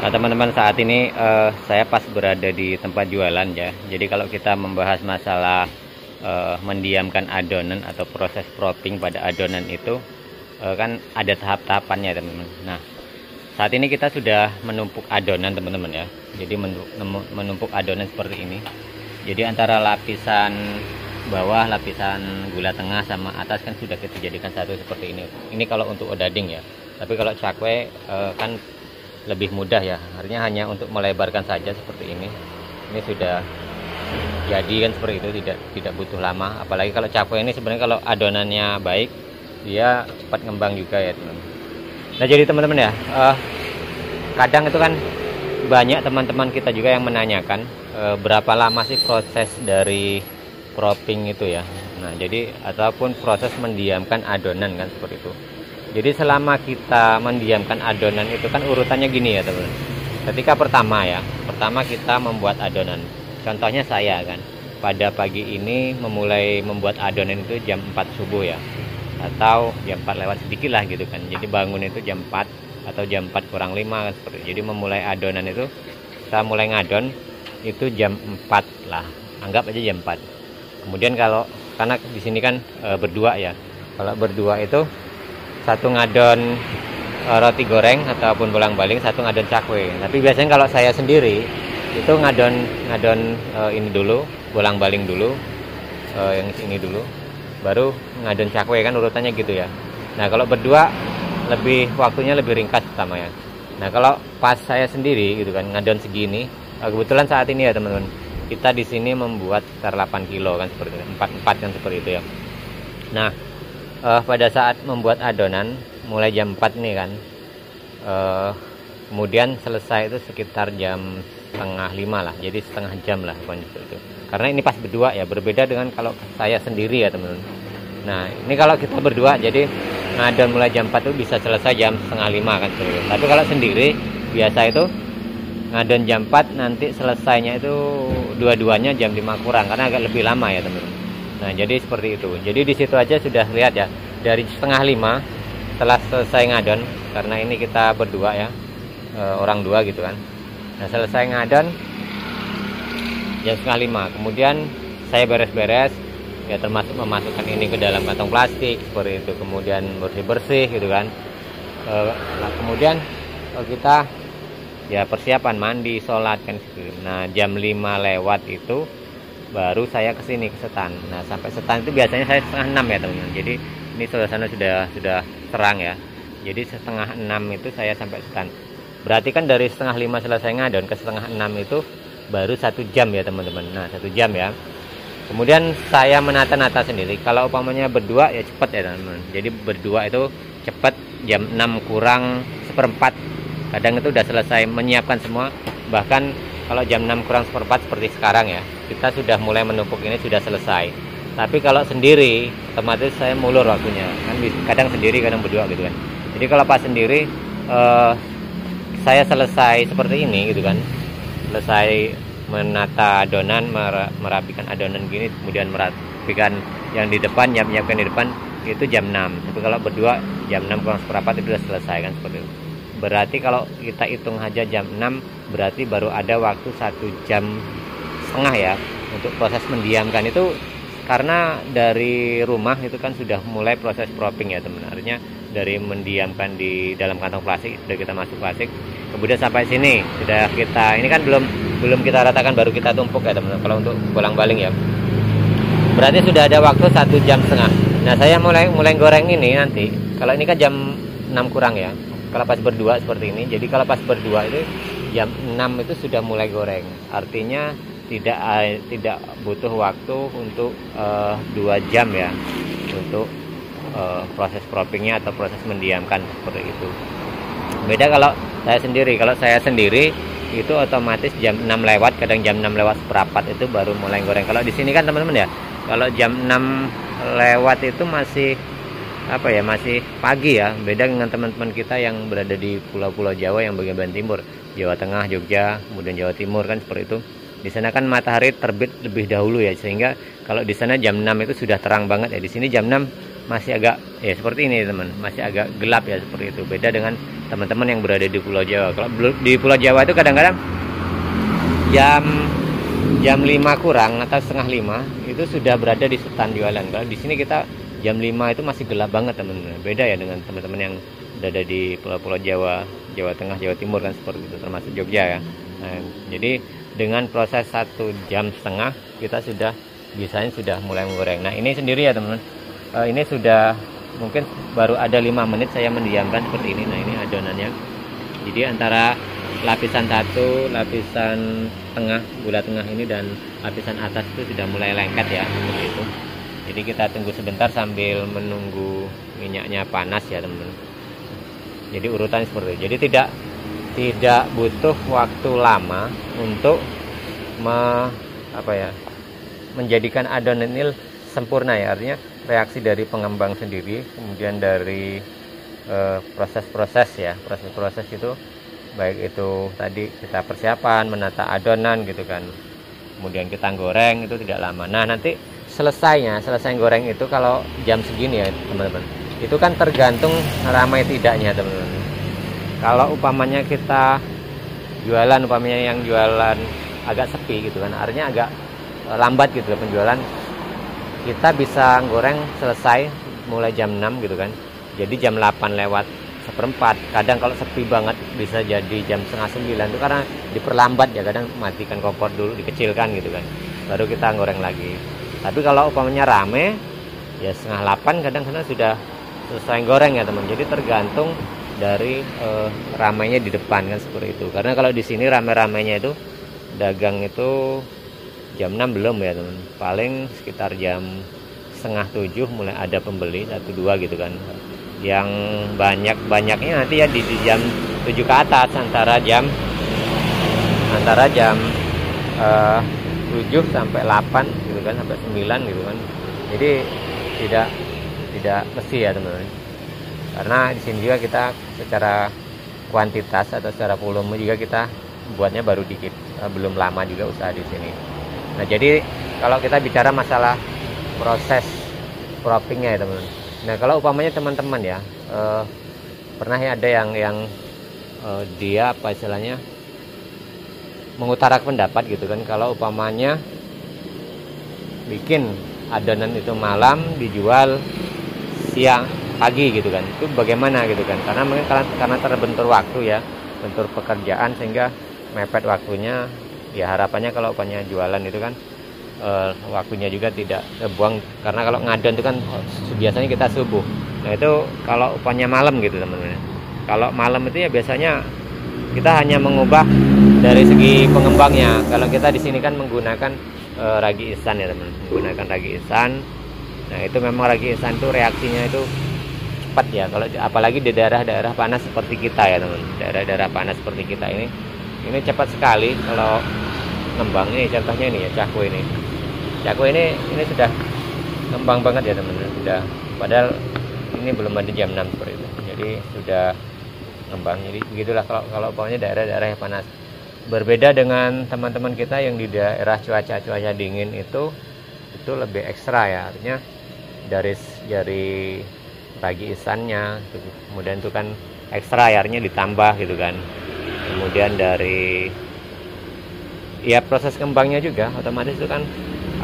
Nah teman-teman, saat ini saya pas berada di tempat jualan ya. Jadi kalau kita membahas masalah mendiamkan adonan atau proses propping pada adonan itu kan ada tahap-tahapannya teman-teman. Nah saat ini kita sudah menumpuk adonan teman-teman ya. Jadi menumpuk adonan seperti ini. Jadi antara lapisan bawah, lapisan gula tengah sama atas kan sudah kita jadikan satu seperti ini. Ini kalau untuk odading ya. Tapi kalau cakwe kan lebih mudah ya, artinya hanya untuk melebarkan saja seperti ini. Ini sudah jadi kan seperti itu, tidak butuh lama. Apalagi kalau cakwe ini sebenarnya kalau adonannya baik dia cepat ngembang juga ya teman-teman. Nah jadi teman-teman ya, kadang itu kan banyak teman-teman kita juga yang menanyakan berapa lama sih proses dari propping itu ya. Nah jadi ataupun proses mendiamkan adonan kan seperti itu. Jadi selama kita mendiamkan adonan itu kan urutannya gini ya teman-teman. Ketika pertama kita membuat adonan. Contohnya saya kan pada pagi ini memulai membuat adonan itu jam 4 subuh ya, atau jam 4 lewat sedikit lah gitu kan. Jadi bangun itu jam 4 atau jam 4 kurang 5 kan seperti itu. Jadi memulai adonan itu kita mulai ngadon itu jam 4 lah. Anggap aja jam 4. Kemudian karena di sini kan berdua ya. Kalau berdua itu satu ngadon roti goreng ataupun bolang-baling, satu ngadon cakwe. Tapi biasanya kalau saya sendiri itu ngadon ini dulu, bolang-baling dulu, yang ini dulu, baru ngadon cakwe kan urutannya gitu ya. Nah kalau berdua waktunya lebih ringkas pertama ya. Nah kalau pas saya sendiri gitu kan ngadon segini, kebetulan saat ini ya teman-teman, kita di sini membuat sekitar 8 kilo kan seperti itu, 4 kan seperti itu ya. Nah pada saat membuat adonan mulai jam 4 nih kan, kemudian selesai itu sekitar jam setengah 5 lah, jadi setengah jam lah pokoknya itu. Karena ini pas berdua ya, berbeda dengan kalau saya sendiri ya teman-teman. Nah ini kalau kita berdua jadi ngadon mulai jam 4 itu bisa selesai jam setengah 5 kan seperti itu. Tapi kalau sendiri biasa itu ngadon jam 4, nanti selesainya itu dua-duanya jam 5 kurang karena agak lebih lama ya teman-teman. Nah jadi seperti itu. Jadi di situ aja sudah lihat ya, dari setengah 5 setelah selesai ngadon, karena ini kita berdua ya, orang dua gitu kan. Nah selesai ngadon jam setengah 5, kemudian saya beres-beres ya, termasuk memasukkan ini ke dalam kantong plastik seperti itu, kemudian bersih-bersih gitu kan. Nah, kemudian kita ya persiapan mandi, sholat kan gitu. Nah jam 5 lewat itu baru saya kesini ke setan. Nah sampai setan itu biasanya saya setengah 6 ya teman-teman. Jadi ini suasana sudah terang ya. Jadi setengah 6 itu saya sampai setan. Berarti kan dari setengah 5 selesai ngadon ke setengah 6 itu baru 1 jam ya teman-teman. Nah 1 jam ya. Kemudian saya menata-nata sendiri. Kalau umpamanya berdua ya cepat ya teman-teman. Jadi berdua itu cepat, jam 6 kurang seperempat kadang itu udah selesai menyiapkan semua. Bahkan kalau jam 6 kurang seperempat seperti sekarang ya, kita sudah mulai menumpuk ini sudah selesai. Tapi kalau sendiri otomatis saya mulur waktunya kan, kadang sendiri kadang berdua gitu kan. Jadi kalau pas sendiri saya selesai seperti ini gitu kan, selesai menata adonan, merapikan adonan gini, kemudian merapikan yang di depan, menyiapkan di depan, itu jam 6. Tapi kalau berdua jam 6 kurang seperempat itu sudah selesai kan seperti itu. Berarti kalau kita hitung aja jam 6, berarti baru ada waktu 1 jam setengah ya untuk proses mendiamkan itu. Karena dari rumah itu kan sudah mulai proses propping ya teman. Artinya dari mendiamkan di dalam kantong plastik, sudah kita masuk plastik, kemudian sampai sini sudah kita, ini kan belum kita ratakan, baru kita tumpuk ya teman. Kalau untuk bolang-baling ya berarti sudah ada waktu 1 jam setengah. Nah saya mulai goreng ini nanti, kalau ini kan jam 6 kurang ya, kalau pas berdua seperti ini. Jadi kalau pas berdua itu jam 6 itu sudah mulai goreng. Artinya tidak butuh waktu untuk 2 jam ya untuk proses proppingnya atau proses mendiamkan seperti itu. Beda kalau saya sendiri. Kalau saya sendiri itu otomatis jam 6 lewat, kadang jam 6 lewat seperempat itu baru mulai goreng. Kalau di sini kan teman-teman ya, kalau jam 6 lewat itu masih masih pagi ya. Beda dengan teman-teman kita yang berada di pulau-pulau Jawa yang bagian timur, Jawa Tengah, Jogja, kemudian Jawa Timur kan seperti itu. Di sana kan matahari terbit lebih dahulu ya, sehingga kalau di sana jam 6 itu sudah terang banget ya. Di sini jam 6 masih agak ya seperti ini teman, masih agak gelap ya seperti itu. Beda dengan teman-teman yang berada di Pulau Jawa. Kalau di Pulau Jawa itu kadang-kadang jam 5 kurang atau setengah 5 itu sudah berada di stand jualan. Kalau di sini kita jam 5 itu masih gelap banget teman-teman. Beda ya dengan teman-teman yang berada di pulau-pulau Jawa, Jawa Tengah, Jawa Timur kan seperti itu, termasuk Jogja ya. Nah, jadi dengan proses 1,5 jam kita biasanya sudah mulai menggoreng. Nah ini sendiri ya teman-teman, ini sudah mungkin baru ada 5 menit saya mendiamkan seperti ini. Nah ini adonannya. Jadi antara lapisan 1, lapisan tengah, gula tengah ini dan lapisan atas itu sudah mulai lengket ya seperti itu. Jadi kita tunggu sebentar sambil menunggu minyaknya panas ya teman-teman. Jadi urutan seperti itu. Jadi tidak butuh waktu lama untuk menjadikan adonan ini sempurna ya. Artinya reaksi dari pengembang sendiri, kemudian dari proses-proses itu, baik itu tadi kita persiapan menata adonan gitu kan, kemudian kita goreng itu tidak lama. Nah nanti selesai goreng itu kalau jam segini ya teman-teman, itu kan tergantung ramai tidaknya teman-teman. Kalau umpamanya kita jualan, yang jualan agak sepi gitu kan, artinya agak lambat gitu penjualan, kita bisa goreng selesai mulai jam 6 gitu kan. Jadi jam 8 lewat 1/4. Kadang kalau sepi banget bisa jadi jam setengah 9 itu karena diperlambat ya, kadang matikan kompor dulu, dikecilkan gitu kan, baru kita goreng lagi. Tapi kalau umpamanya rame ya 7:30 kadang-kadang sudah selesai goreng ya teman. Jadi tergantung dari ramainya di depan kan seperti itu. Karena kalau di sini rame-ramenya itu dagang itu jam 6 belum ya teman. Paling sekitar jam 6:30 mulai ada pembeli 1-2 gitu kan. Yang banyaknya nanti ya di jam 7 ke atas, antara jam 7 sampai 8 gitu kan, sampai 9 gitu kan. Jadi tidak mesti ya teman-teman. Karena di sini juga kita secara kuantitas atau secara volume juga kita buatnya baru dikit, belum lama juga usaha di sini. Nah jadi kalau kita bicara masalah proses proppingnya ya teman-teman. Nah kalau umpamanya teman-teman ya pernah ya ada yang dia apa istilahnya mengutarakan pendapat gitu kan, kalau umpamanya bikin adonan itu malam dijual siang pagi gitu kan, itu bagaimana gitu kan, karena mungkin karena terbentur waktu ya, bentur pekerjaan sehingga mepet waktunya ya. Harapannya kalau umpamanya jualan itu kan waktunya juga tidak terbuang, karena kalau ngadon itu kan biasanya kita subuh. Nah itu kalau umpamanya malam gitu teman-teman. Kalau malam itu ya biasanya kita hanya mengubah dari segi pengembangnya. Kalau kita di sini kan menggunakan ragi instan ya teman, menggunakan ragi instan. Nah itu memang ragi instan itu reaksinya itu cepat ya, kalau apalagi di daerah-daerah panas seperti kita ya teman. Daerah-daerah panas seperti kita ini cepat sekali kalau ngembang. Ini contohnya ini ya, cakwe ini sudah ngembang banget ya teman, sudah, padahal ini belum ada jam 6 seperti itu, jadi sudah ngembang. Jadi begitulah kalau pokoknya daerah-daerah yang panas. Berbeda dengan teman-teman kita yang di daerah cuaca dingin itu lebih ekstra ya, artinya dari ragi insannya, kemudian itu kan ekstra airnya ditambah gitu kan, kemudian dari ya proses kembangnya juga otomatis itu kan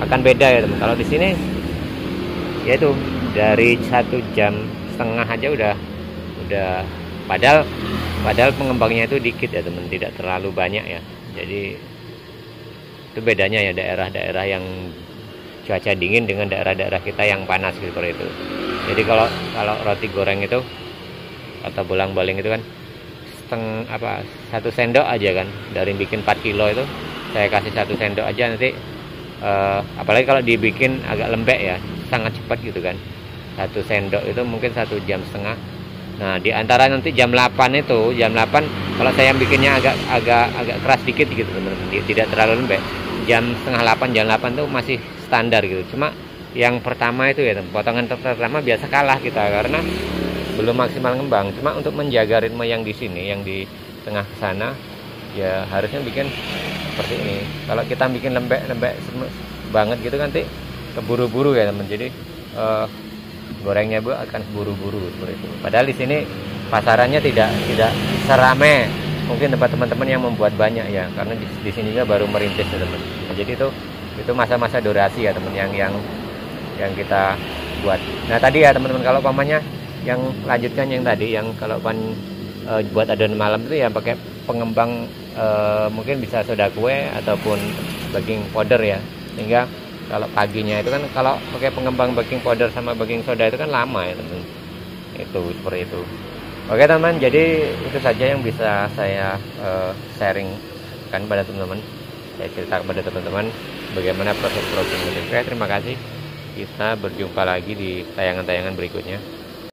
akan beda ya teman. Kalau di sini ya itu dari 1,5 jam aja udah padahal pengembangnya itu dikit ya teman, tidak terlalu banyak ya. Jadi itu bedanya ya daerah-daerah yang cuaca dingin dengan daerah-daerah kita yang panas gitu seperti itu. Jadi kalau roti goreng itu atau bolang-baling itu kan 1 sendok aja kan, dari bikin 4 kilo itu saya kasih 1 sendok aja nanti, apalagi kalau dibikin agak lembek ya sangat cepat gitu kan. 1 sendok itu mungkin 1,5 jam. Nah di antara nanti jam 8 kalau saya bikinnya agak keras dikit gitu teman-teman, tidak terlalu lembek. Jam 7:30 jam 8 itu masih standar gitu. Cuma yang pertama itu ya, potongan pertama biasa kalah kita karena belum maksimal ngembang. Cuma untuk menjaga ritme yang di sini, yang di tengah sana ya harusnya bikin seperti ini. Kalau kita bikin lembek banget gitu nanti keburu-buru ya teman. Jadi gorengnya Bu akan buru-buru seperti itu. Padahal di sini pasarannya tidak serame mungkin tempat teman-teman yang membuat banyak ya, karena di sini juga baru merintis ya teman. Nah, jadi itu masa-masa durasi ya teman yang kita buat. Nah tadi ya teman-teman, kalau pamannya yang lanjutkan yang tadi yang kalau buat adonan malam itu ya pakai pengembang, mungkin bisa soda kue ataupun baking powder ya, sehingga kalau paginya itu kan kalau pakai pengembang baking powder sama baking soda itu kan lama ya teman, itu seperti itu. Oke teman, jadi itu saja yang bisa saya sharing kan pada teman-teman, saya cerita kepada teman-teman bagaimana proses roasting ini. Oke, terima kasih, kita berjumpa lagi di tayangan-tayangan berikutnya.